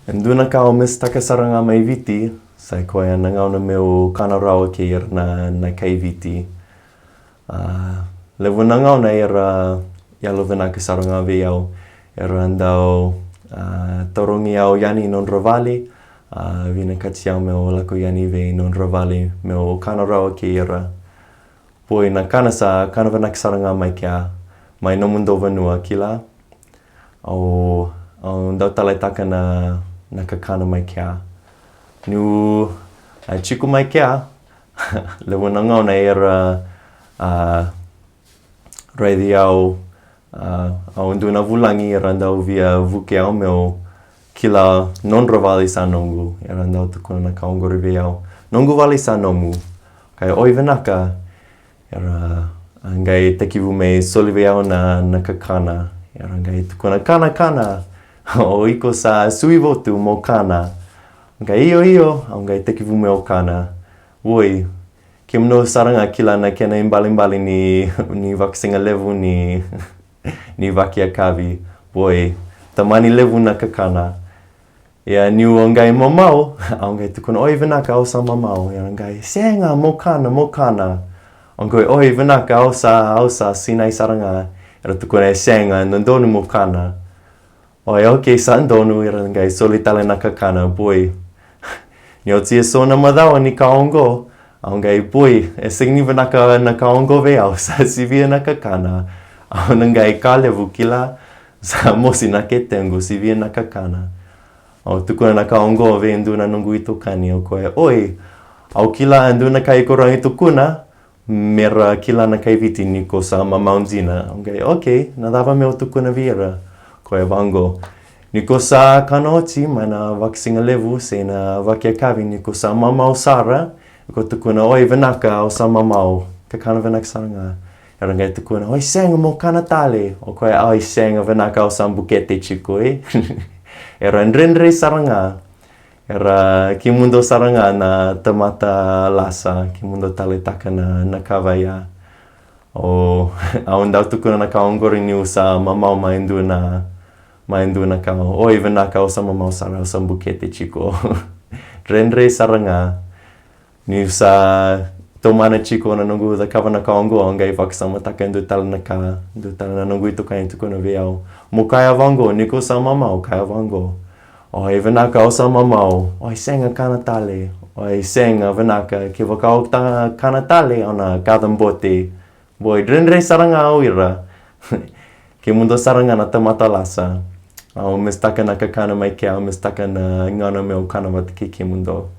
Nduna ka o mis takasaranga mai viti, sai koe na ngauna meu kana rawa ke ira na kai viti. Lewa na ngauna ira yalo vena ke saranga ve au, ira andau torongi au yani non ravali, vina katsiau meu lako yani ve non ravali, meu kana rawa ke ira. Poi na kana sa, kana vena ke saranga mai kia, mai no mundo vanua kila, au ndau talai taka na kakana mai kia. Niu chiku mai kia, lewa na ngauna ira reidi au nduna vulangi ira ndau via vuke au meu kila non ravali sa nongu, ira ndau tukuna na kaongori ve au. Nongu vali sa nomu, kai oi venaka, ira ngai te kiwu me soli ve au na kakana, ira ngai tukuna kana, o iko sa sui votu mo kana. Ngai iyo, au ngai te kiwu me o kana. Woi, ke mno saranga kila na kena imbali ni vakisinga levu ni vakia kavi. Woi, tamani levu na kakana. Ia niu o ngai mamau, au ngai tukuna oi venaka au sa mamau. Ia ngai, senga mo kana. Au ngai, oi venaka au sa sinai saranga. Ira tukuna senga ndonu mo kana. Oi, okay, sa ndonu ira ngai soli tala na kakana. Boi, ni o tia sona madawa ni kaongo. Au ngai, boi, e singni venaka na kaongo ve au sa sivia na kakana. Au ngai ka levu kila sa mosi na ke tengu sivia na kakana. Au tukuna na kaongo ve nduna nungu i tukani. Au koe, oi, au kila nduna kai korangi tukuna, mera kila na kai viti ni ko sa mamaunzina. Au ngai, okay, na dava me o tukuna vira. Koe vango, ni ko sa kanoti mai na vakisinga levu se na vakia kavi ni ko sa mamau sara. Ko tukuna, oi venaka au sa mamau, kakana venaka saranga. Ira ngai tukuna, oi senga mo kana tale. O koe, oi senga venaka au sa bukete chikoi. Ira nrenre saranga. Ira ki mundo saranga na tamata lasa, ki mundo tale taka na kawaya. O au ndau tukuna na kaongori ni usa mamau mai nduna kao. Oi venaka au sa mamau sara au sa bukete chiko. Nrenre saranga. Ni usa tomana chiko na nungu da kawa na kaongo au ngai wakisama taka ndu tala na nungu i tukai tukuna ve au. Mo kaya vango, ni ko sa mamau kaya vango. Oi venaka au sa mamau, oi senga kana tale. Oi senga venaka ke wakau kana tale au na kadambote. Boi, drenre saranga au ira. Ke mundo saranga na tamata lasa. Au mistaka na kakana mai kia, au mistaka na ngana meu kana watiki ke mundo.